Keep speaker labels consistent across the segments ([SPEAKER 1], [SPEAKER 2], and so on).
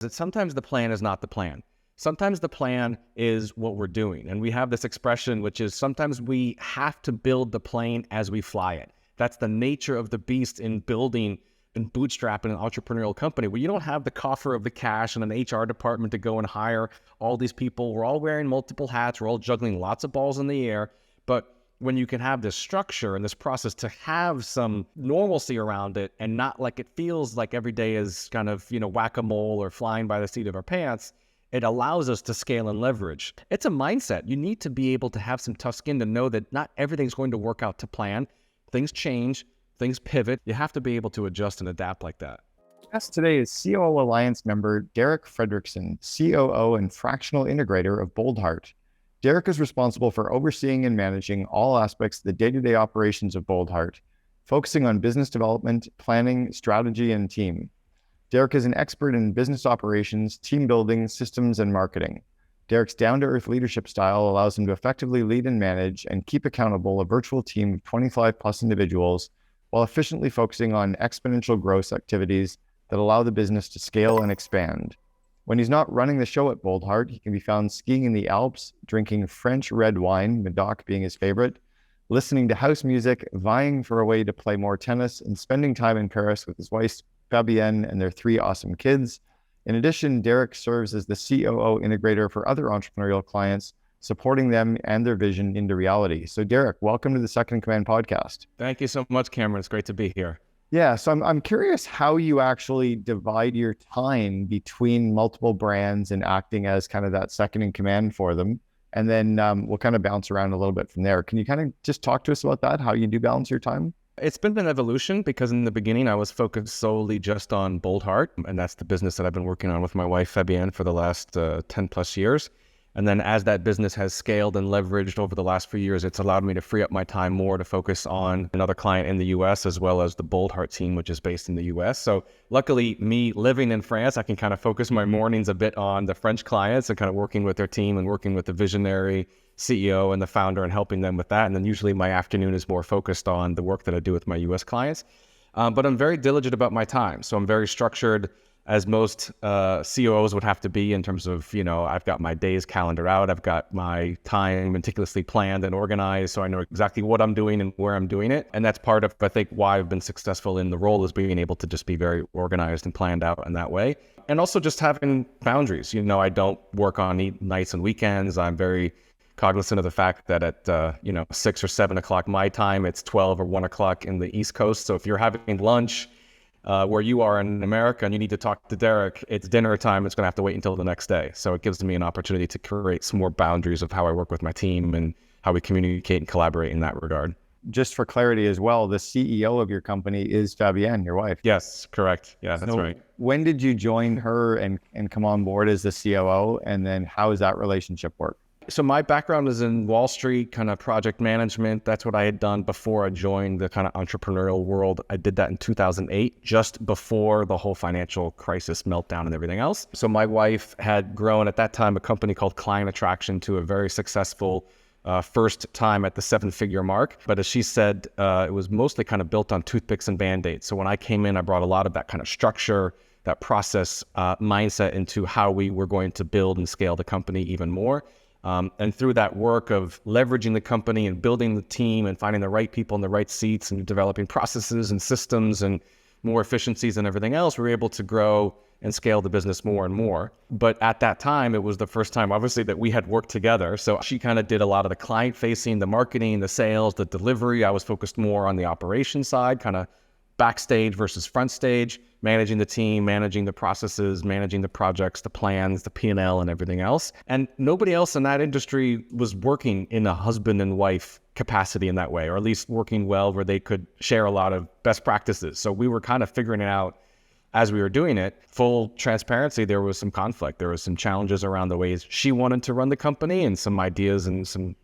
[SPEAKER 1] That sometimes the plan is not the plan. Sometimes the plan is what we're doing. And we have this expression, which is sometimes we have to build the plane as we fly it. That's the nature of the beast in building and bootstrapping an entrepreneurial company, where you don't have the coffer of the cash and an HR department to go and hire all these people. We're all wearing multiple hats. We're all juggling lots of balls in the air. But when you can have this structure and this process to have some normalcy around it and not like it feels like every day is kind of, whack-a-mole or flying by the seat of our pants, it allows us to scale and leverage. It's a mindset. You need to be able to have some tough skin to know that not everything's going to work out to plan. Things change, things pivot. You have to be able to adjust and adapt like that.
[SPEAKER 2] Guest today is COO Alliance member Derek Fredrickson, COO and fractional integrator of Boldheart. Derek is responsible for overseeing and managing all aspects of the day-to-day operations of Boldheart, focusing on business development, planning, strategy, and team. Derek is an expert in business operations, team building, systems, and marketing. Derek's down-to-earth leadership style allows him to effectively lead and manage and keep accountable a virtual team of 25+ individuals while efficiently focusing on exponential growth activities that allow the business to scale and expand. When he's not running the show at Boldheart, he can be found skiing in the Alps, drinking French red wine, Medoc being his favorite, listening to house music, vying for a way to play more tennis, and spending time in Paris with his wife, Fabienne, and their 3 awesome kids. In addition, Derek serves as the COO integrator for other entrepreneurial clients, supporting them and their vision into reality. So Derek, welcome to the Second in Command podcast.
[SPEAKER 1] Thank you so much, Cameron. It's great to be here.
[SPEAKER 2] Yeah, so I'm curious how you actually divide your time between multiple brands and acting as kind of that second in command for them. And then we'll kind of bounce around a little bit from there. Can you kind of just talk to us about that, how you do balance your time?
[SPEAKER 1] It's been an evolution because in the beginning, I was focused solely just on Boldheart, and that's the business that I've been working on with my wife, Fabienne, for the last 10+ years. And then as that business has scaled and leveraged over the last few years, it's allowed me to free up my time more to focus on another client in the US, as well as the Boldheart team, which is based in the US. So luckily, me living in France, I can kind of focus my mornings a bit on the French clients and kind of working with their team and working with the visionary CEO and the founder and helping them with that. And then usually my afternoon is more focused on the work that I do with my US clients. But I'm very diligent about my time. So I'm very structured, as most COOs would have to be, in terms of, I've got my days calendar out. I've got my time meticulously planned and organized, so I know exactly what I'm doing and where I'm doing it. And that's part of, I think, why I've been successful in the role, is being able to just be very organized and planned out in that way. And also just having boundaries. I don't work on nights and weekends. I'm very cognizant of the fact that at 6 or 7 o'clock my time, it's 12 or 1 o'clock in the East Coast. So if you're having lunch where you are in America and you need to talk to Derek, it's dinner time. It's going to have to wait until the next day. So it gives me an opportunity to create some more boundaries of how I work with my team and how we communicate and collaborate in that regard.
[SPEAKER 2] Just for clarity as well, the CEO of your company is Fabienne, your wife.
[SPEAKER 1] Yes, correct. Yeah, that's right.
[SPEAKER 2] When did you join her and come on board as the COO? And then how does that relationship work?
[SPEAKER 1] So my background is in Wall Street, kind of project management. That's what I had done before I joined the kind of entrepreneurial world. I did that in 2008, just before the whole financial crisis meltdown and everything else. So my wife had grown at that time a company called Client Attraction to a very successful first time at the 7-figure mark. But as she said, it was mostly kind of built on toothpicks and Band-Aids. So when I came in, I brought a lot of that kind of structure, that process mindset into how we were going to build and scale the company even more. And through that work of leveraging the company and building the team and finding the right people in the right seats and developing processes and systems and more efficiencies and everything else, we were able to grow and scale the business more and more. But at that time, it was the first time, obviously, that we had worked together. So she kind of did a lot of the client facing, the marketing, the sales, the delivery. I was focused more on the operation side, kind of backstage versus front stage, managing the team, managing the processes, managing the projects, the plans, the P&L, and everything else. And nobody else in that industry was working in a husband and wife capacity in that way, or at least working well where they could share a lot of best practices. So we were kind of figuring it out as we were doing it. Full transparency, there was some conflict. There was some challenges around the ways she wanted to run the company and some ideas and some,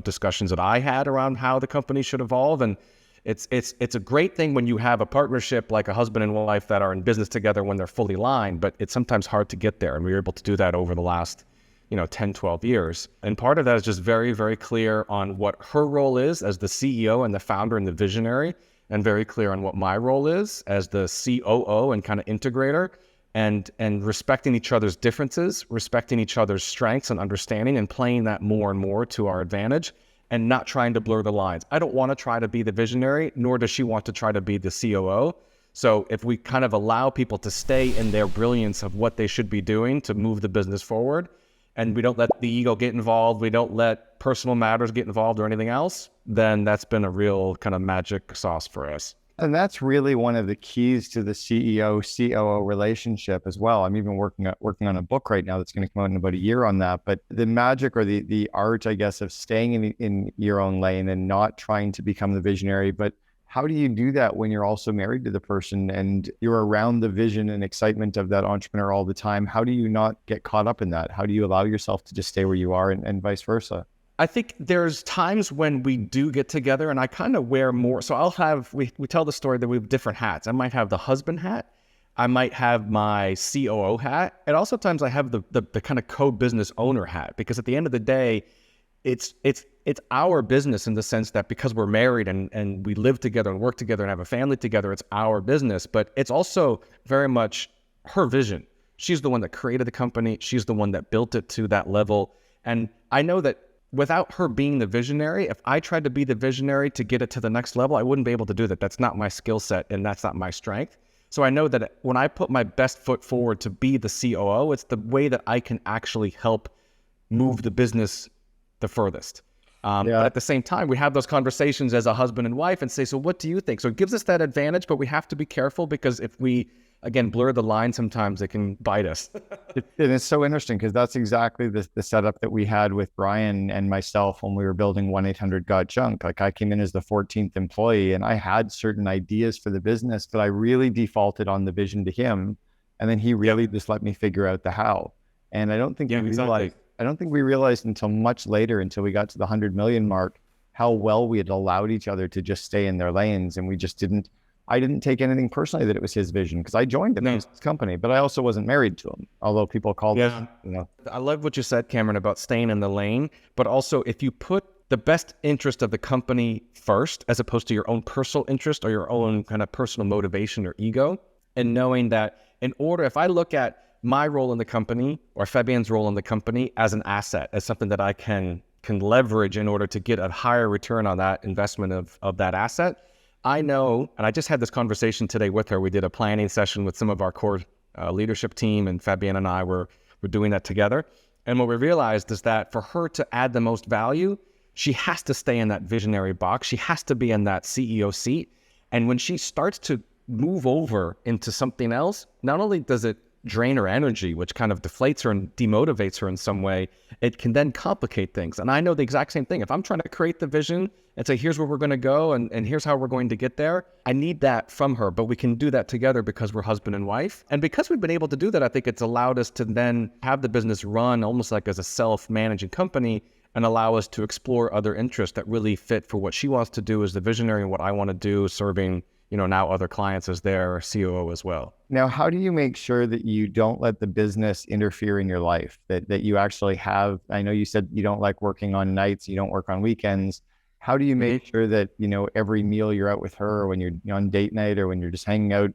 [SPEAKER 1] discussions that I had around how the company should evolve. And it's a great thing when you have a partnership like a husband and wife that are in business together when they're fully aligned, but it's sometimes hard to get there. And we were able to do that over the last, 10, 12 years. And part of that is just very, very clear on what her role is as the CEO and the founder and the visionary, and very clear on what my role is as the COO and kind of integrator. and respecting each other's differences, respecting each other's strengths and understanding, and playing that more and more to our advantage, and not trying to blur the lines. I don't want to try to be the visionary, nor does she want to try to be the COO. So if we kind of allow people to stay in their brilliance of what they should be doing to move the business forward, and we don't let the ego get involved, we don't let personal matters get involved or anything else, then that's been a real kind of magic sauce for us.
[SPEAKER 2] And that's really one of the keys to the CEO COO relationship as well. I'm even working on a book right now that's going to come out in about a year on that. But the magic, or the art, I guess, of staying in your own lane and not trying to become the visionary. But how do you do that when you're also married to the person and you're around the vision and excitement of that entrepreneur all the time? How do you not get caught up in that? How do you allow yourself to just stay where you are, and vice versa?
[SPEAKER 1] I think there's times when we do get together and I kind of wear more. So we tell the story that we have different hats. I might have the husband hat. I might have my COO hat. And also times I have the kind of co-business owner hat, because at the end of the day, it's our business in the sense that because we're married and we live together and work together and have a family together, it's our business, but it's also very much her vision. She's the one that created the company. She's the one that built it to that level. And I know that without her being the visionary, if I tried to be the visionary to get it to the next level, I wouldn't be able to do that. That's not my skill set and that's not my strength. So I know that when I put my best foot forward to be the COO, it's the way that I can actually help move the business the furthest. But at the same time, we have those conversations as a husband and wife and say, so what do you think? So it gives us that advantage, but we have to be careful, because if we, again, blur the line, sometimes it can bite us.
[SPEAKER 2] And it's so interesting, because that's exactly the setup that we had with Brian and myself when we were building 1-800-GOT-JUNK. Like, I came in as the 14th employee and I had certain ideas for the business, but I really defaulted on the vision to him. And then he really just let me figure out the how. And I don't think we realized until much later, until we got to the 100 million mark, how well we had allowed each other to just stay in their lanes. And we just I didn't take anything personally that it was his vision, because I joined his company, but I also wasn't married to him, although people called him,
[SPEAKER 1] I love what you said, Cameron, about staying in the lane, but also if you put the best interest of the company first, as opposed to your own personal interest or your own kind of personal motivation or ego, and knowing that if I look at my role in the company or Fabienne's role in the company as an asset, as something that I can leverage in order to get a higher return on that investment of that asset, I know, and I just had this conversation today with her. We did a planning session with some of our core leadership team, and Fabienne and I were doing that together. And what we realized is that for her to add the most value, she has to stay in that visionary box. She has to be in that CEO seat. And when she starts to move over into something else, not only does it drain her energy, which kind of deflates her and demotivates her in some way, it can then complicate things. And I know the exact same thing. If I'm trying to create the vision and say, here's where we're going to go and here's how we're going to get there, I need that from her. But we can do that together because we're husband and wife. And because we've been able to do that, I think it's allowed us to then have the business run almost like as a self-managing company, and allow us to explore other interests that really fit for what she wants to do as the visionary and what I want to do, serving now other clients as their COO as well.
[SPEAKER 2] Now, how do you make sure that you don't let the business interfere in your life, that you actually have, I know you said you don't like working on nights, you don't work on weekends. How do you make sure that, every meal you're out with her, or when you're on date night, or when you're just hanging out,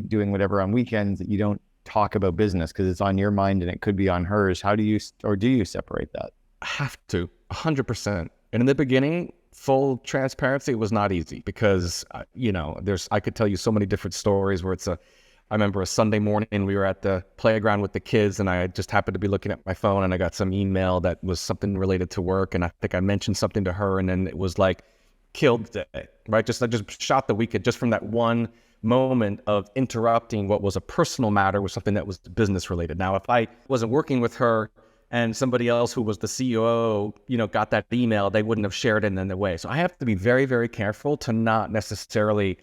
[SPEAKER 2] doing whatever on weekends, that you don't talk about business because it's on your mind and it could be on hers? How do you separate that?
[SPEAKER 1] I have to, 100%. And in the beginning, full transparency, it was not easy because, I could tell you so many different stories where I remember a Sunday morning, we were at the playground with the kids and I just happened to be looking at my phone and I got some email that was something related to work. And I think I mentioned something to her and then it was like killed the day, right? I just shot the weekend just from that one moment of interrupting what was a personal matter with something that was business related. Now, if I wasn't working with her and somebody else who was the CEO, got that email, they wouldn't have shared it in the way. So I have to be very, very careful to not necessarily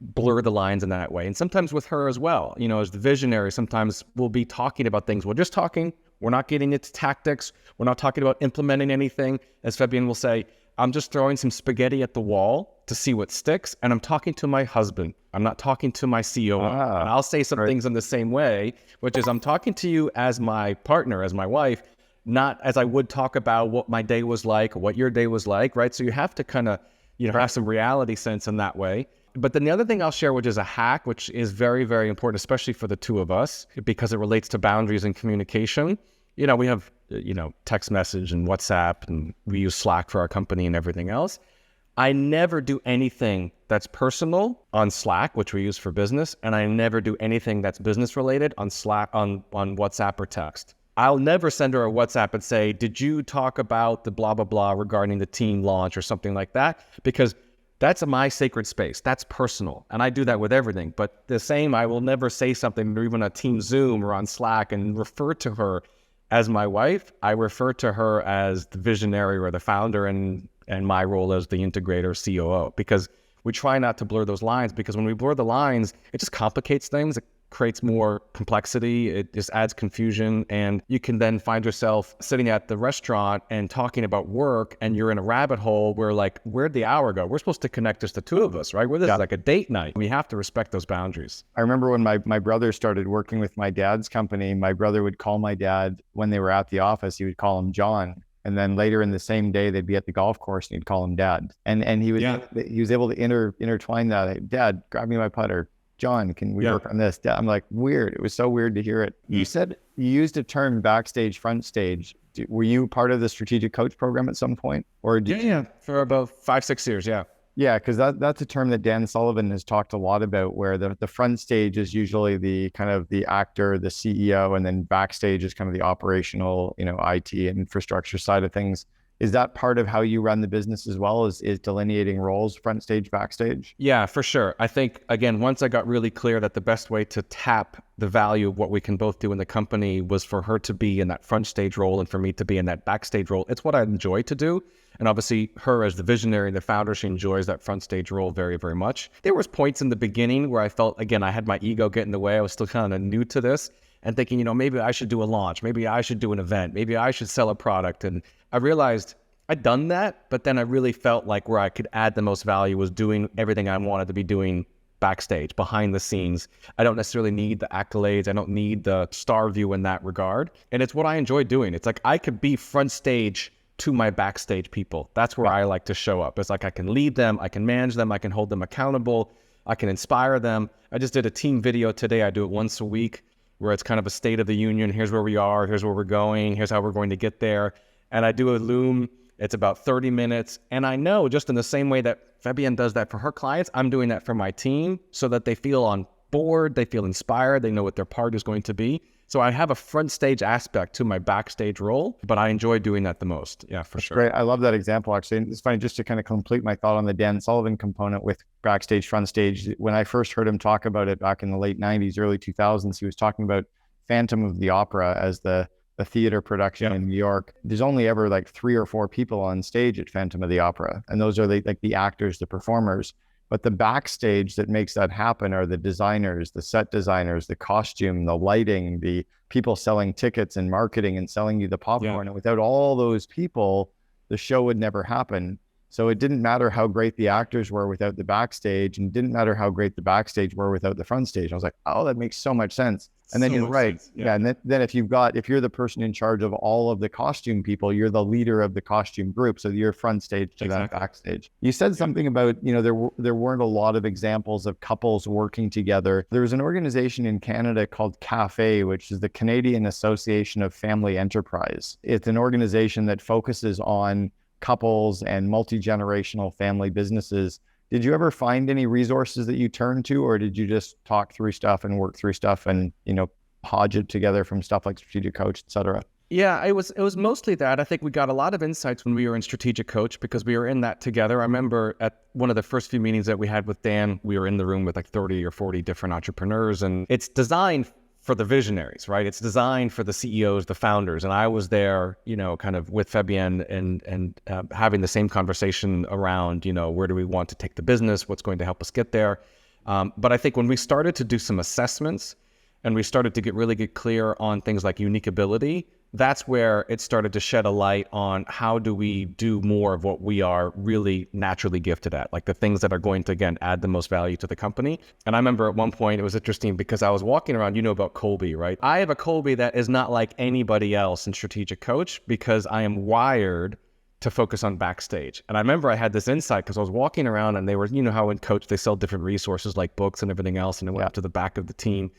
[SPEAKER 1] blur the lines in that way. And sometimes with her as well, as the visionary, sometimes we'll be talking about things. We're just talking. We're not getting into tactics. We're not talking about implementing anything. As Fabienne will say, I'm just throwing some spaghetti at the wall to see what sticks. And I'm talking to my husband. I'm not talking to my CEO. And I'll say some things in the same way, which is I'm talking to you as my partner, as my wife, not as I would talk about what my day was like, what your day was like, right? So you have to kind of have some reality sense in that way. But then the other thing I'll share, which is a hack, which is very, very important, especially for the two of us, because it relates to boundaries and communication. We have, text message and WhatsApp, and we use Slack for our company and everything else. I never do anything that's personal on Slack, which we use for business, and I never do anything that's business related on Slack, on WhatsApp or text. I'll never send her a WhatsApp and say, did you talk about the blah, blah, blah regarding the team launch or something like that? Because that's my sacred space. That's personal. And I do that with everything. But the same, I will never say something or even a team Zoom or on Slack and refer to her as my wife. I refer to her as the visionary or the founder, and my role as the integrator, COO, because we try not to blur those lines, because when we blur the lines, it just complicates things. It creates more complexity. It just adds confusion. And you can then find yourself sitting at the restaurant and talking about work, and you're in a rabbit hole where, like, where'd the hour go? We're supposed to connect just the two of us, right? This is like a date night. We have to respect those boundaries.
[SPEAKER 2] I remember when my brother started working with my dad's company, my brother would call my dad when they were at the office. He would call him John. And then later in the same day, they'd be at the golf course and he'd call him Dad. And he was able to intertwine that. Hey, Dad, grab me my putter. John, can we work on this? Dad, I'm like, weird. It was so weird to hear it. You said you used a term backstage, front stage. Were you part of the strategic coach program at some point? Or
[SPEAKER 1] for about 5-6 years.
[SPEAKER 2] Yeah, because that's a term that Dan Sullivan has talked a lot about, where the front stage is usually the kind of the actor, the CEO, and then backstage is kind of the operational, IT and infrastructure side of things. Is that part of how you run the business as well, is delineating roles, front stage, backstage?
[SPEAKER 1] Yeah, for sure. I think, again, once I got really clear that the best way to tap the value of what we can both do in the company was for her to be in that front stage role and for me to be in that backstage role. It's what I enjoy to do. And obviously her as the visionary and the founder, she enjoys that front stage role very, very much. There was points in the beginning where I felt, again, I had my ego get in the way. I was still kind of new to this and thinking, maybe I should do a launch. Maybe I should do an event. Maybe I should sell a product. And I realized I'd done that, but then I really felt like where I could add the most value was doing everything I wanted to be doing backstage, behind the scenes. I don't necessarily need the accolades. I don't need the star view in that regard. And it's what I enjoy doing. It's like I could be front stage to my backstage people. That's where I like to show up. It's like I can lead them, I can manage them, I can hold them accountable, I can inspire them. I just did a team video today. I do it once a week where it's kind of a state of the union. Here's where we are, here's where we're going, here's how we're going to get there. And I do a Loom. It's about 30 minutes. And I know, just in the same way that Fabienne does that for her clients, I'm doing that for my team so that they feel on board, they feel inspired, they know what their part is going to be. So I have a front stage aspect to my backstage role, but I enjoy doing that the most. Yeah, for sure.
[SPEAKER 2] Great. I love that example, actually. And it's funny, just to kind of complete my thought on the Dan Sullivan component with backstage, front stage. When I first heard him talk about it back in the late 90s, early 2000s, he was talking about Phantom of the Opera as the theater production in New York. There's only ever like 3 or 4 people on stage at Phantom of the Opera. And those are the actors, the performers. But the backstage that makes that happen are the designers, the set designers, the costume, the lighting, the people selling tickets and marketing and selling you the popcorn. And without all those people, the show would never happen. So it didn't matter how great the actors were without the backstage, and didn't matter how great the backstage were without the front stage. I was like, oh, that makes so much sense. And then you're right. And then if you're the person in charge of all of the costume people, you're the leader of the costume group. So you're front stage to that backstage. You said something about, there weren't a lot of examples of couples working together. There was an organization in Canada called CAFE, which is the Canadian Association of Family Enterprise. It's an organization that focuses on couples and multi-generational family businesses. Did you ever find any resources that you turned to, or did you just talk through stuff and work through stuff and, hodge it together from stuff like Strategic Coach, et cetera?
[SPEAKER 1] Yeah, it was mostly that. I think we got a lot of insights when we were in Strategic Coach because we were in that together. I remember at one of the first few meetings that we had with Dan, we were in the room with like 30 or 40 different entrepreneurs, and it's designed for the visionaries, right? It's designed for the CEOs, the founders. And I was there, kind of with Fabienne and having the same conversation around, where do we want to take the business? What's going to help us get there? But I think when we started to do some assessments and we started to really get clear on things like unique ability, that's where it started to shed a light on how do we do more of what we are really naturally gifted at, like the things that are going to, again, add the most value to the company. And I remember at one point, it was interesting because I was walking around, about KOLBE, right? I have a KOLBE that is not like anybody else in Strategic Coach because I am wired to focus on backstage. And I remember I had this insight because I was walking around and they were, you know how in coach they sell different resources like books and everything else, and I went up to the back of the team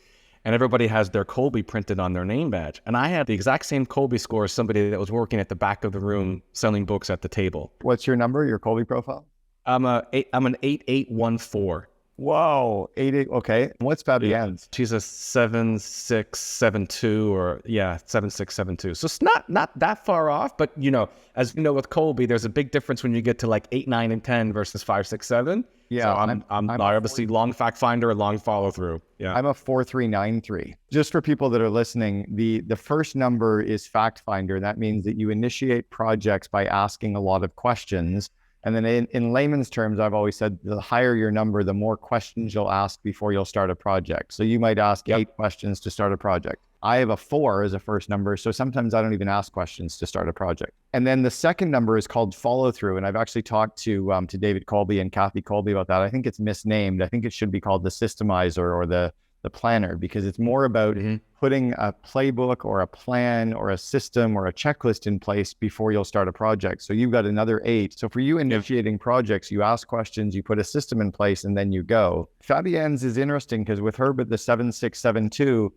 [SPEAKER 1] and everybody has their KOLBE printed on their name badge. And I had the exact same KOLBE score as somebody that was working at the back of the room selling books at the table.
[SPEAKER 2] What's your number, your KOLBE profile?
[SPEAKER 1] I'm an 8814.
[SPEAKER 2] Whoa, 88. Okay. What's Fabienne's?
[SPEAKER 1] She's a 7672 or 7672. So it's not that far off, but you know, as you know with KOLBE, there's a big difference when you get to like 8, 9, and 10 versus 5, 6, 7. Yeah, so I'm obviously long fact finder, long follow through. Yeah, I'm
[SPEAKER 2] a 4393. Just for people that are listening, the first number is fact finder, and that means that you initiate projects by asking a lot of questions. And then in layman's terms, I've always said the higher your number, the more questions you'll ask before you'll start a project. So you might ask 8 questions to start a project. I have a 4 as a first number, so sometimes I don't even ask questions to start a project. And then the second number is called follow through. And I've actually talked to David KOLBE and Kathy KOLBE about that. I think it's misnamed. I think it should be called the systemizer or the planner, because it's more about putting a playbook or a plan or a system or a checklist in place before you'll start a project. So you've got another 8. So for you initiating projects, you ask questions, you put a system in place, and then you go. Fabienne's is interesting because with her, but the 7672,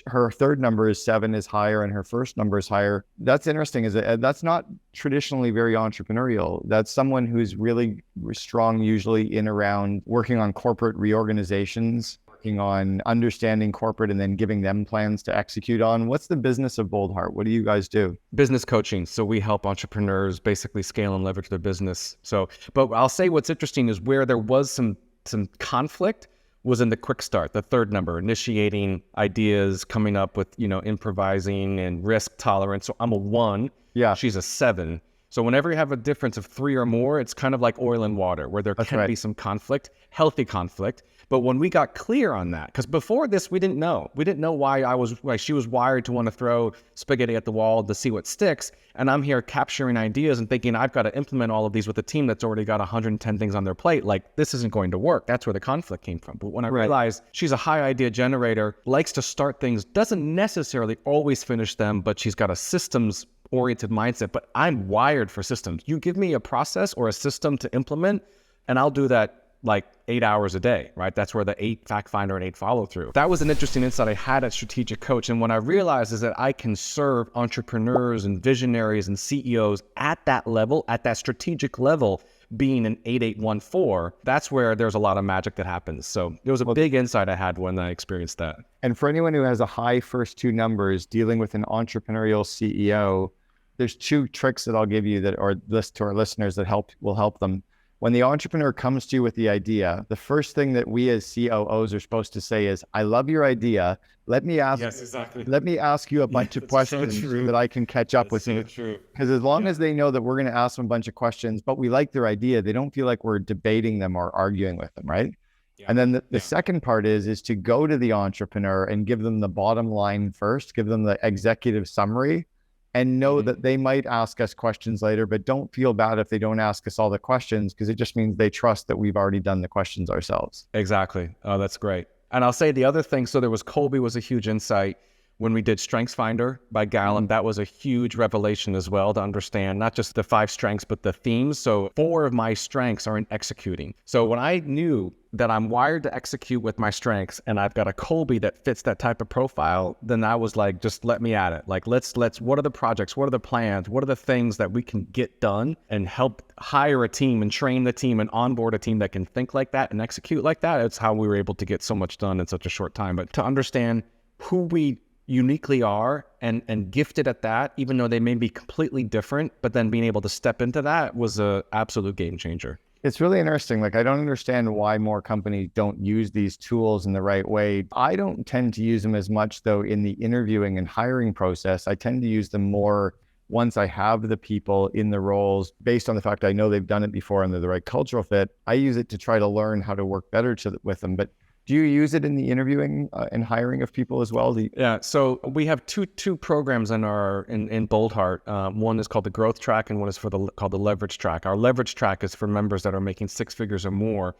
[SPEAKER 2] her third number is 7 is higher and her first number is higher. That's interesting. That's not traditionally very entrepreneurial. That's someone who's really strong, usually in around working on corporate reorganizations, working on understanding corporate and then giving them plans to execute on. What's the business of Boldheart? What do you guys do?
[SPEAKER 1] Business coaching. So we help entrepreneurs basically scale and leverage their business. So, but I'll say what's interesting is where there was some conflict was in the quick start, the third number, initiating ideas, coming up with, you know, improvising and risk tolerance. So I'm a 1. Yeah. She's a 7. So whenever you have a difference of 3 or more, it's kind of like oil and water, where there can be some conflict, healthy conflict. But when we got clear on that, because before this, we didn't know why she was wired to want to throw spaghetti at the wall to see what sticks. And I'm here capturing ideas and thinking I've got to implement all of these with a team that's already got 110 things on their plate. Like, this isn't going to work. That's where the conflict came from. But when I realized she's a high idea generator, likes to start things, doesn't necessarily always finish them, but she's got a systems oriented mindset. But I'm wired for systems. You give me a process or a system to implement, and I'll do that like 8 hours a day, right? That's where the 8 fact finder and 8 follow through. That was an interesting insight I had at Strategic Coach. And what I realized is that I can serve entrepreneurs and visionaries and CEOs at that level, at that strategic level, being an 8814. That's where there's a lot of magic that happens. So it was a big insight I had when I experienced that.
[SPEAKER 2] And for anyone who has a high first 2 numbers dealing with an entrepreneurial CEO, there's 2 tricks that I'll give you that are list to our listeners that will help them. When the entrepreneur comes to you with the idea, the first thing that we as COOs are supposed to say is, I love your idea. Let me ask you a bunch of questions so that I can catch up with you. Because as long as they know that we're going to ask them a bunch of questions, but we like their idea, they don't feel like we're debating them or arguing with them, right? Yeah. And then the second part is to go to the entrepreneur and give them the bottom line first, give them the executive summary, and know that they might ask us questions later, but don't feel bad if they don't ask us all the questions, because it just means they trust that we've already done the questions ourselves.
[SPEAKER 1] Exactly. Oh, that's great. And I'll say the other thing, so there was KOLBE was a huge insight. When we did Strengths Finder by Gallen, that was a huge revelation as well to understand not just the 5 strengths, but the themes. So 4 of my strengths are in executing. So when I knew that I'm wired to execute with my strengths and I've got a KOLBE that fits that type of profile, then I was like, just let me at it. Like, let's, what are the projects? What are the plans? What are the things that we can get done and help hire a team and train the team and onboard a team that can think like that and execute like that? It's how we were able to get so much done in such a short time. But to understand who we uniquely are and gifted at that, even though they may be completely different, but then being able to step into that was a absolute game changer.
[SPEAKER 2] It's really interesting. Like, I don't understand why more companies don't use these tools in the right way. I don't tend to use them as much, though, in the interviewing and hiring process. I tend to use them more once I have the people in the roles, based on the fact I know they've done it before and they're the right cultural fit. I use it to try to learn how to work better with them. But do you use it in the interviewing and hiring of people as well?
[SPEAKER 1] Yeah, so we have two programs in Boldheart. One is called the Growth Track, and one is called the Leverage Track. Our Leverage Track is for members that are making 6 figures or more.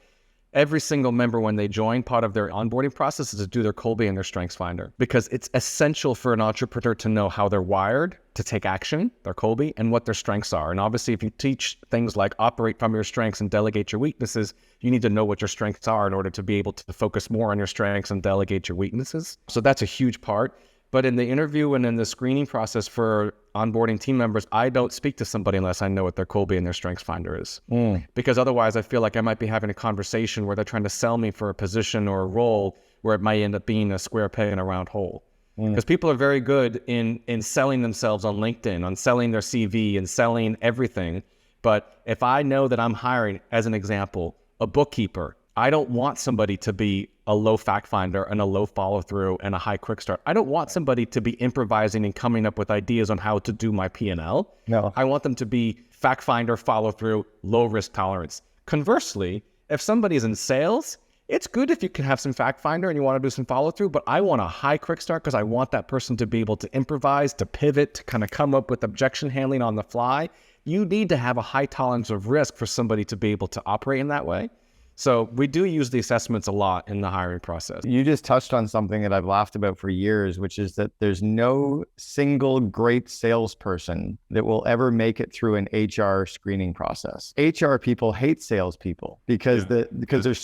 [SPEAKER 1] every single member when they join, part of their onboarding process is to do their KOLBE and their Strengths Finder, because it's essential for an entrepreneur to know how they're wired to take action, their KOLBE, and what their strengths are. And obviously, if you teach things like operate from your strengths and delegate your weaknesses, you need to know what your strengths are in order to be able to focus more on your strengths and delegate your weaknesses. So that's a huge part. But in the interview and in the screening process for onboarding team members, I don't speak to somebody unless I know what their KOLBE and their Strengths Finder is. Because otherwise I feel like I might be having a conversation where they're trying to sell me for a position or a role where it might end up being a square peg in a round hole. Because people are very good in selling themselves on LinkedIn, on selling their CV and selling everything. But if I know that I'm hiring, as an example, a bookkeeper, I don't want somebody to be a low fact finder and a low follow through and a high quick start. I don't want somebody to be improvising and coming up with ideas on how to do my P&L.
[SPEAKER 2] No.
[SPEAKER 1] I want them to be fact finder, follow through, low risk tolerance. Conversely, if somebody's in sales, it's good if you can have some fact finder and you want to do some follow through, but I want a high quick start because I want that person to be able to improvise, to pivot, to kind of come up with objection handling on the fly. You need to have a high tolerance of risk for somebody to be able to operate in that way. So we do use the assessments a lot in the hiring process.
[SPEAKER 2] You just touched on something that I've laughed about for years, which is that there's no single great salesperson that will ever make it through an HR screening process. HR people hate salespeople because they're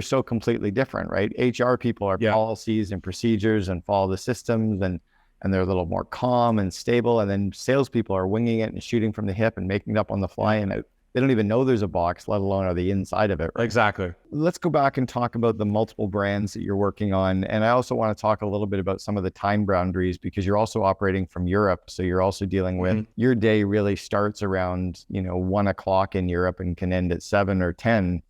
[SPEAKER 2] so completely different, right? HR people are policies and procedures and follow the systems and they're a little more calm and stable. And then salespeople are winging it and shooting from the hip and making it up on the fly and they don't even know there's a box, let alone are they inside of it. Right?
[SPEAKER 1] Exactly.
[SPEAKER 2] Let's go back and talk about the multiple brands that you're working on. And I also want to talk a little bit about some of the time boundaries because you're also operating from Europe. So you're also dealing with your day really starts around, 1 o'clock in Europe and can end at 7 or 10.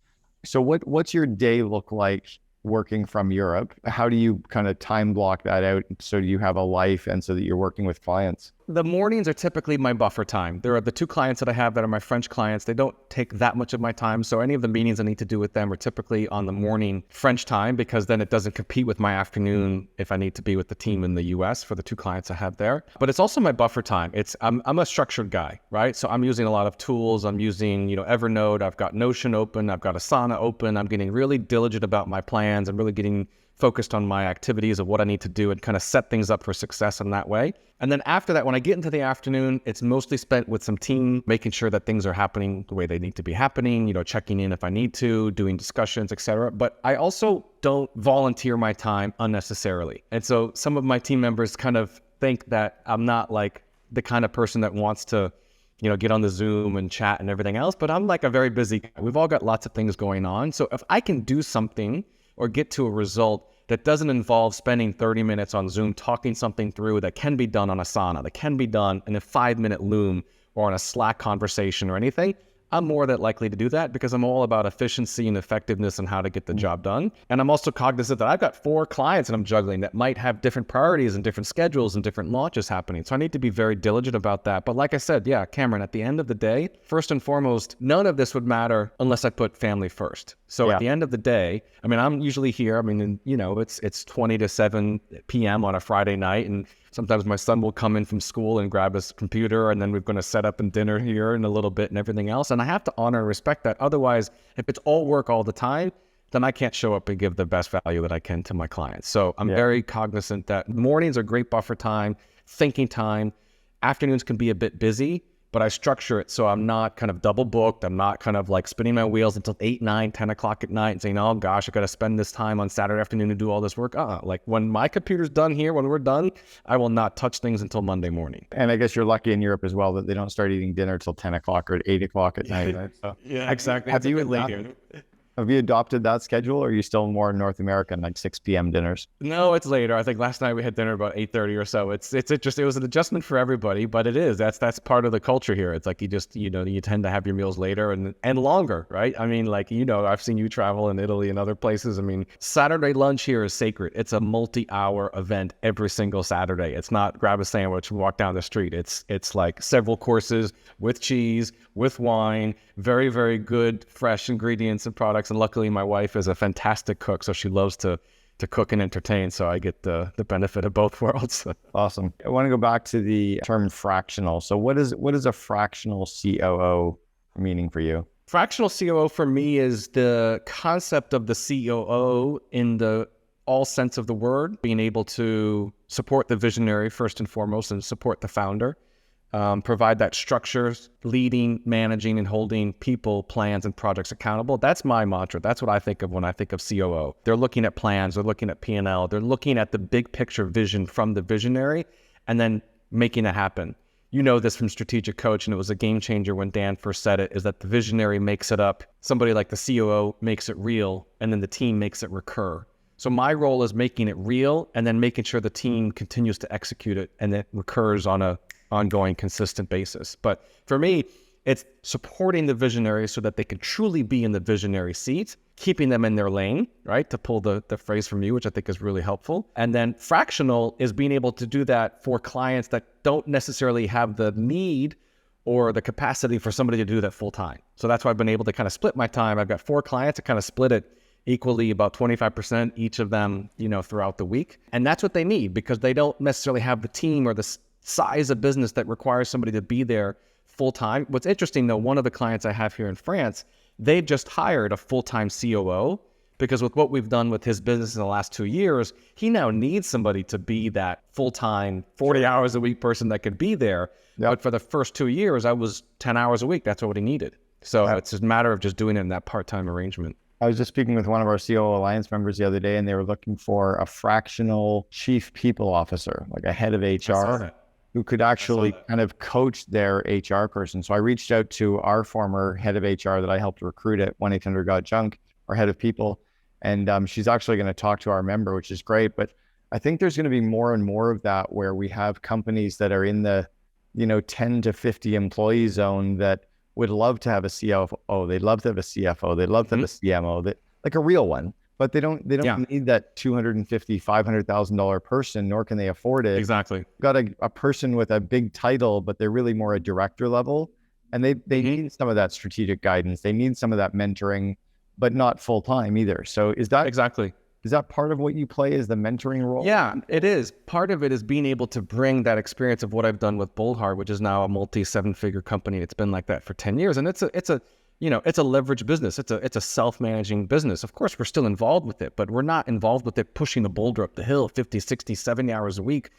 [SPEAKER 2] So what's your day look like working from Europe? How do you kind of time block that out so you have a life and so that you're working with clients?
[SPEAKER 1] The mornings are typically my buffer time. There are the 2 clients that I have that are my French clients. They don't take that much of my time. So any of the meetings I need to do with them are typically on the morning French time because then it doesn't compete with my afternoon if I need to be with the team in the US for the 2 clients I have there. But it's also my buffer time. I'm a structured guy, right? So I'm using a lot of tools. I'm using, Evernote. I've got Notion open. I've got Asana open. I'm getting really diligent about my plans. I'm really getting focused on my activities of what I need to do and kind of set things up for success in that way. And then after that, when I get into the afternoon, it's mostly spent with some team, making sure that things are happening the way they need to be happening, checking in if I need to, doing discussions, etc. But I also don't volunteer my time unnecessarily. And so some of my team members kind of think that I'm not like the kind of person that wants to, get on the Zoom and chat and everything else, but I'm like a very busy guy. We've all got lots of things going on. So if I can do something or get to a result that doesn't involve spending 30 minutes on Zoom talking something through that can be done on Asana, that can be done in a 5-minute Loom or on a Slack conversation or anything, I'm more than likely to do that because I'm all about efficiency and effectiveness and how to get the job done. And I'm also cognizant that I've got 4 clients that I'm juggling that might have different priorities and different schedules and different launches happening. So I need to be very diligent about that. But like I said, Cameron, at the end of the day, first and foremost, none of this would matter unless I put family first. So at the end of the day, I'm usually here. It's 20 to 7 p.m. on a Friday night. And sometimes my son will come in from school and grab his computer, and then we're going to set up and dinner here in a little bit and everything else. And I have to honor and respect that. Otherwise, if it's all work all the time, then I can't show up and give the best value that I can to my clients. So I'm very cognizant that mornings are great buffer time, thinking time. Afternoons can be a bit busy, but I structure it so I'm not kind of double booked. I'm not kind of like spinning my wheels until 8, 9, 10 o'clock at night and saying, oh gosh, I got to spend this time on Saturday afternoon to do all this work. Like when my computer's done here, when we're done, I will not touch things until Monday morning.
[SPEAKER 2] And I guess you're lucky in Europe as well that they don't start eating dinner till 10 o'clock or 8 o'clock at night. Right? So,
[SPEAKER 1] exactly.
[SPEAKER 2] Have you adopted that schedule or are you still more North American, like 6 p.m. dinners?
[SPEAKER 1] No, it's later. I think last night we had dinner about 8:30 or so. It was an adjustment for everybody, but it is. That's part of the culture here. It's like you just, you tend to have your meals later and longer, right? I've seen you travel in Italy and other places. Saturday lunch here is sacred. It's a multi-hour event every single Saturday. It's not grab a sandwich and walk down the street. It's like several courses with cheese, with wine, very, very good, fresh ingredients and products. And luckily, my wife is a fantastic cook, so she loves to cook and entertain. So I get the benefit of both worlds.
[SPEAKER 2] Awesome. I want to go back to the term fractional. So what is a fractional COO meaning for you?
[SPEAKER 1] Fractional COO for me is the concept of the COO in the all sense of the word, being able to support the visionary first and foremost and support the founder, provide that structure, leading, managing, and holding people, plans, and projects accountable. That's my mantra. That's what I think of when I think of COO. They're looking at plans, they're looking at P&L, they're looking at the big picture vision from the visionary and then making it happen. You know this from Strategic Coach, and it was a game changer when Dan first said it, is that the visionary makes it up. Somebody like the COO makes it real, and then the team makes it recur. So my role is making it real and then making sure the team continues to execute it and it recurs on a ongoing, consistent basis. But for me, it's supporting the visionary so that they can truly be in the visionary seat, keeping them in their lane, right? To pull the phrase from you, which I think is really helpful. And then fractional is being able to do that for clients that don't necessarily have the need or the capacity for somebody to do that full time. So that's why I've been able to kind of split my time. I've got 4 clients to kind of split it equally, about 25% each of them, throughout the week. And that's what they need because they don't necessarily have the team or the size of business that requires somebody to be there full time. What's interesting though, one of the clients I have here in France, they just hired a full-time COO because with what we've done with his business in the last 2 years, he now needs somebody to be that full-time, 40 hours a week person that could be there. Yep. But for the first 2 years, I was 10 hours a week. That's what he needed. So It's a matter of just doing it in that part-time arrangement.
[SPEAKER 2] I was just speaking with one of our COO Alliance members the other day, and they were looking for a fractional chief people officer, like a head of HR, who could actually kind of coach their HR person. So I reached out to our former head of HR that I helped recruit at 1-800-GOT-JUNK, our head of people. And she's actually going to talk to our member, which is great. But I think there's going to be more and more of that where we have companies that are in the, 10 to 50 employee zone that would love to have a COO. They'd love to have a CFO. They'd love to have a CMO, like a real one. But they don't need that $250,000, $500,000 person, nor can they afford it.
[SPEAKER 1] Exactly.
[SPEAKER 2] Got a person with a big title, but they're really more a director level. And they need some of that strategic guidance. They need some of that mentoring, but not full time either. So is that part of what you play, is the mentoring role?
[SPEAKER 1] Yeah, it is. Part of it is being able to bring that experience of what I've done with Boldheart, which is now a multi-7-figure company. It's been like that for 10 years. And it's a leverage business. It's a self-managing business. Of course, we're still involved with it, but we're not involved with it pushing the boulder up the hill 50, 60, 70 hours a week,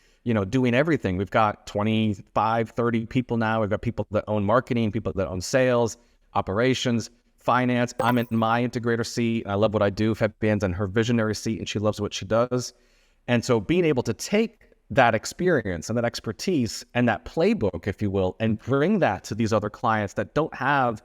[SPEAKER 1] doing everything. We've got 25, 30 people now. We've got people that own marketing, people that own sales, operations, finance. I'm in my integrator seat. I love what I do. Fabienne's in her visionary seat and she loves what she does. And so being able to take that experience and that expertise and that playbook, if you will, and bring that to these other clients that don't have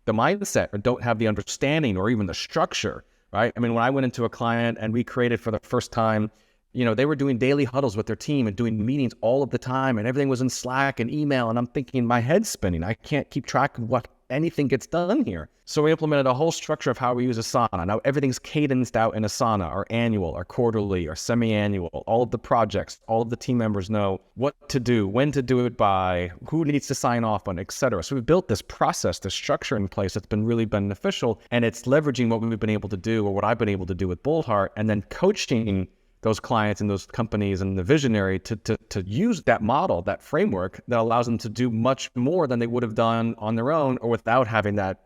[SPEAKER 1] the mindset or don't have the understanding or even the structure, right? I mean, when I went into a client and we created for the first time, they were doing daily huddles with their team and doing meetings all of the time and everything was in Slack and email. And I'm thinking my head's spinning. I can't keep track of what anything gets done here. So we implemented a whole structure of how we use Asana. Now everything's cadenced out in Asana, our annual, our quarterly, our semi-annual, all of the projects, all of the team members know what to do, when to do it by, who needs to sign off on, et cetera. So we've built this process, this structure in place that's been really beneficial. And it's leveraging what we've been able to do or what I've been able to do with Boldheart and then coaching those clients and those companies and the visionary to use that model, that framework that allows them to do much more than they would have done on their own or without having that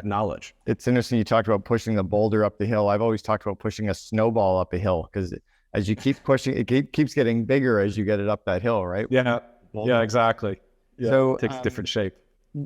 [SPEAKER 1] knowledge.
[SPEAKER 2] It's interesting you talked about pushing the boulder up the hill. I've always talked about pushing a snowball up a hill because as you keep pushing, it keeps getting bigger as you get it up that hill, right?
[SPEAKER 1] Yeah, exactly. Yeah. So it takes different shape.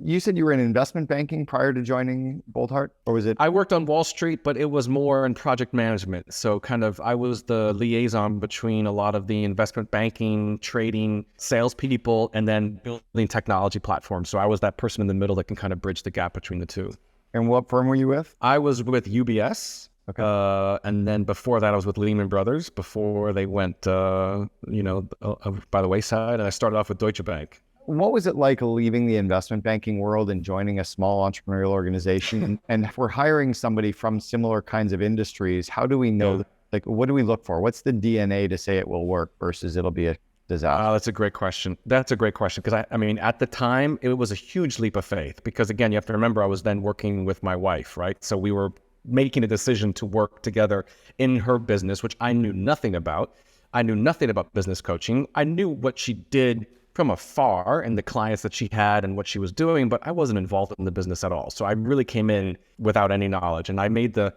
[SPEAKER 2] You said you were in investment banking prior to joining Boldheart, or was it?
[SPEAKER 1] I worked on Wall Street, but it was more in project management. So I was the liaison between a lot of the investment banking, trading, salespeople, and then building technology platforms. So I was that person in the middle that can kind of bridge the gap between the two.
[SPEAKER 2] And what firm were you with?
[SPEAKER 1] I was with UBS. Okay. And then before that, I was with Lehman Brothers before they went, by the wayside. And I started off with Deutsche Bank.
[SPEAKER 2] What was it like leaving the investment banking world and joining a small entrepreneurial organization? And if we're hiring somebody from similar kinds of industries, how do we know, what do we look for? What's the DNA to say it will work versus it'll be a disaster?
[SPEAKER 1] That's a great question. Because I mean, at the time, it was a huge leap of faith because again, you have to remember I was then working with my wife, right? So we were making a decision to work together in her business, which I knew nothing about. I knew nothing about business coaching. I knew what she did from afar and the clients that she had and what she was doing, but I wasn't involved in the business at all. So I really came in without any knowledge. And I made the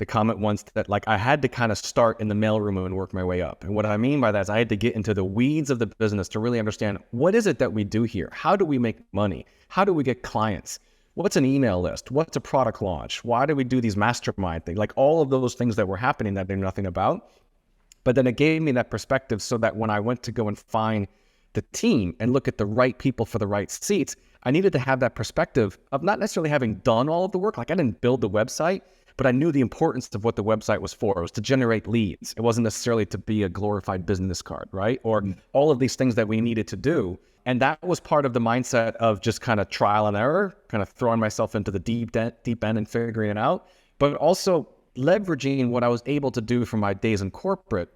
[SPEAKER 1] comment once that like I had to kind of start in the mailroom and work my way up. And what I mean by that is I had to get into the weeds of the business to really understand what is it that we do here? How do we make money? How do we get clients? What's an email list? What's a product launch? Why do we do these mastermind things? Like all of those things that were happening that I knew nothing about. But then it gave me that perspective so that when I went to go and find the team and look at the right people for the right seats, I needed to have that perspective of not necessarily having done all of the work. Like I didn't build the website, but I knew the importance of what the website was for. It was to generate leads. It wasn't necessarily to be a glorified business card, right? Or all of these things that we needed to do. And that was part of the mindset of just kind of trial and error, kind of throwing myself into the deep end and figuring it out, but also leveraging what I was able to do from my days in corporate.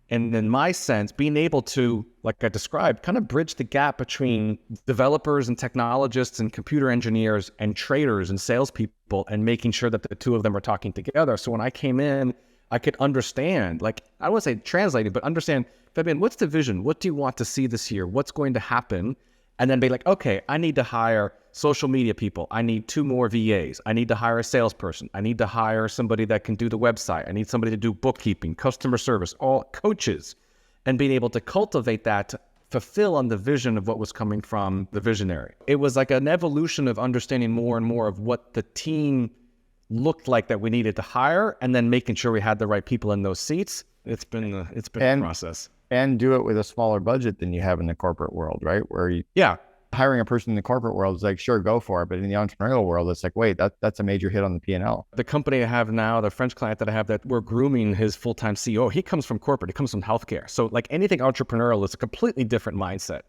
[SPEAKER 1] And in my sense, being able to, like I described, kind of bridge the gap between developers and technologists and computer engineers and traders and salespeople and making sure that the two of them are talking together. So when I came in, I could understand, like, I don't want to say translating, but understand, Fabian, what's the vision? What do you want to see this year? What's going to happen? And then be like, okay, I need to hire social media people. I need 2 more VAs. I need to hire a salesperson. I need to hire somebody that can do the website. I need somebody to do bookkeeping, customer service, all coaches, and being able to cultivate that to fulfill on the vision of what was coming from the visionary. It was like an evolution of understanding more and more of what the team looked like that we needed to hire, and then making sure we had the right people in those seats. It's been a process.
[SPEAKER 2] And do it with a smaller budget than you have in the corporate world, right? Where you hiring a person in the corporate world is like, sure, go for it. But in the entrepreneurial world, it's like, wait, that's a major hit on the P&L.
[SPEAKER 1] The company I have now, the French client that I have that we're grooming his full-time CEO, he comes from corporate, he comes from healthcare. So like anything entrepreneurial is a completely different mindset.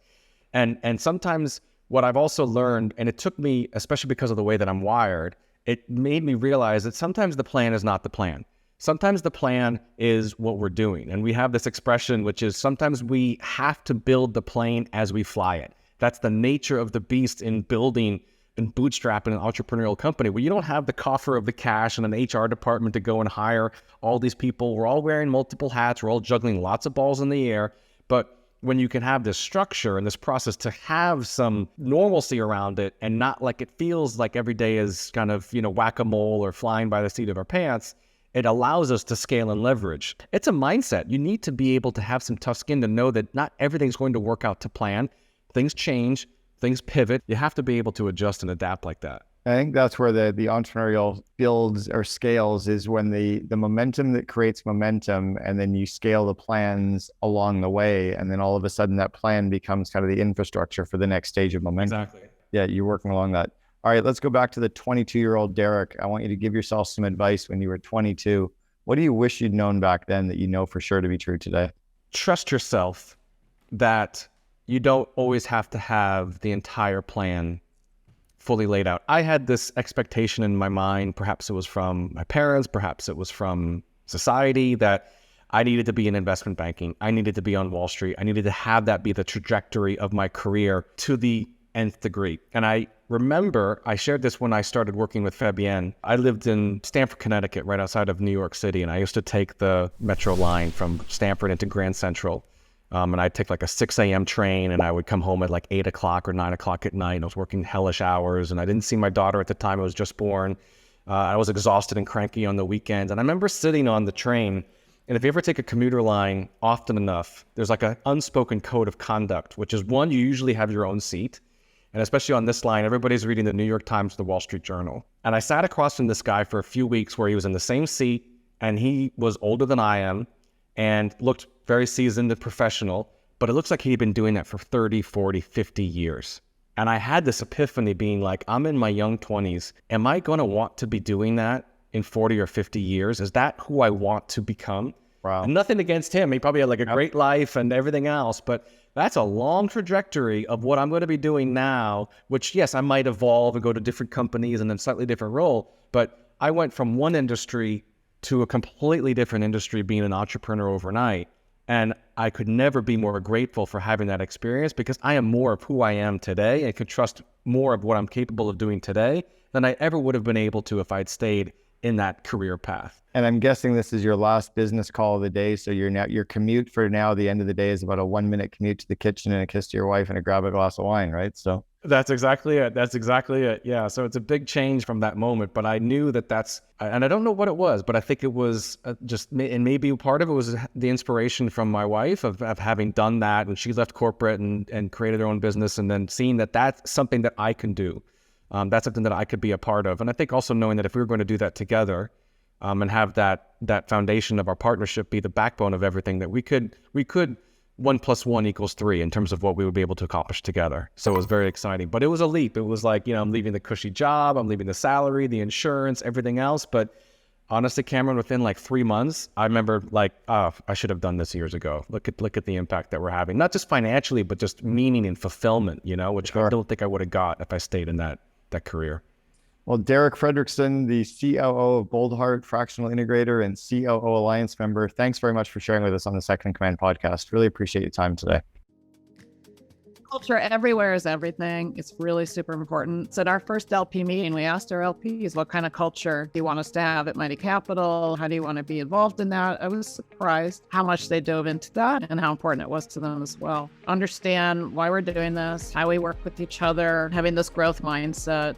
[SPEAKER 1] And sometimes what I've also learned, and it took me, especially because of the way that I'm wired, it made me realize that sometimes the plan is not the plan. Sometimes the plan is what we're doing. And we have this expression, which is sometimes we have to build the plane as we fly it. That's the nature of the beast in building and bootstrapping an entrepreneurial company, where you don't have the coffer of the cash and an HR department to go and hire all these people. We're all wearing multiple hats. We're all juggling lots of balls in the air. But when you can have this structure and this process to have some normalcy around it and not like it feels like every day is kind of, whack-a-mole or flying by the seat of our pants, it allows us to scale and leverage. It's a mindset. You need to be able to have some tough skin to know that not everything's going to work out to plan. Things change, things pivot. You have to be able to adjust and adapt like that.
[SPEAKER 2] I think that's where the entrepreneurial builds or scales is when the momentum that creates momentum, and then you scale the plans along the way. And then all of a sudden that plan becomes kind of the infrastructure for the next stage of momentum.
[SPEAKER 1] Exactly.
[SPEAKER 2] Yeah, you're working along that. All right, let's go back to the 22-year-old Derek. I want you to give yourself some advice when you were 22. What do you wish you'd known back then that you know for sure to be true today?
[SPEAKER 1] Trust yourself that you don't always have to have the entire plan fully laid out. I had this expectation in my mind, perhaps it was from my parents, perhaps it was from society, that I needed to be in investment banking. I needed to be on Wall Street. I needed to have that be the trajectory of my career to the nth degree. And I remember, I shared this when I started working with Fabienne. I lived in Stamford, Connecticut, right outside of New York City. And I used to take the metro line from Stamford into Grand Central. And I'd take like a 6 a.m. train, and I would come home at like 8 o'clock or 9 o'clock at night. And I was working hellish hours, and I didn't see my daughter at the time. I was just born. I was exhausted and cranky on the weekends. And I remember sitting on the train, and if you ever take a commuter line often enough, there's like an unspoken code of conduct, which is one, you usually have your own seat. And especially on this line, everybody's reading the New York Times, the Wall Street Journal. And I sat across from this guy for a few weeks where he was in the same seat, and he was older than I am and looked very seasoned and professional, but it looks like he'd been doing that for 30, 40, 50 years. And I had this epiphany being like, I'm in my young 20s. Am I going to want to be doing that in 40 or 50 years? Is that who I want to become?
[SPEAKER 2] Wow.
[SPEAKER 1] And nothing against him. He probably had like a great life and everything else, but that's a long trajectory of what I'm going to be doing now, which yes, I might evolve and go to different companies and then slightly different role, but I went from one industry to a completely different industry being an entrepreneur overnight. And I could never be more grateful for having that experience, because I am more of who I am today and could trust more of what I'm capable of doing today than I ever would have been able to if I'd stayed in that career path.
[SPEAKER 2] And I'm guessing this is your last business call of the day. So your commute for now, the end of the day, is about a 1-minute commute to the kitchen and a kiss to your wife and a grab a glass of wine, right? So
[SPEAKER 1] that's exactly it. That's exactly it. Yeah. So it's a big change from that moment, but I knew and I don't know what it was, but I think it was and maybe part of it was the inspiration from my wife of having done that. And she left corporate and created her own business, and then seeing that that's something that I can do. That's something that I could be a part of. And I think also knowing that if we were going to do that together, and have that foundation of our partnership be the backbone of everything, that we could 1 + 1 = 3 in terms of what we would be able to accomplish together. So it was very exciting, but it was a leap. It was like, I'm leaving the cushy job, I'm leaving the salary, the insurance, everything else. But honestly, Cameron, within like 3 months, I remember like, I should have done this years ago. Look at the impact that we're having, not just financially, but just meaning and fulfillment, which
[SPEAKER 2] Sure.
[SPEAKER 1] I don't think I would have got if I stayed in that career.
[SPEAKER 2] Well, Derek Fredrickson, the COO of Boldheart, fractional integrator and COO Alliance member, thanks very much for sharing with us on the Second in Command podcast. Really appreciate your time today.
[SPEAKER 3] Culture everywhere is everything. It's really super important. So at our first LP meeting, we asked our LPs, what kind of culture do you want us to have at Mighty Capital? How do you want to be involved in that? I was surprised how much they dove into that and how important it was to them as well. Understand why we're doing this, how we work with each other, having this growth mindset.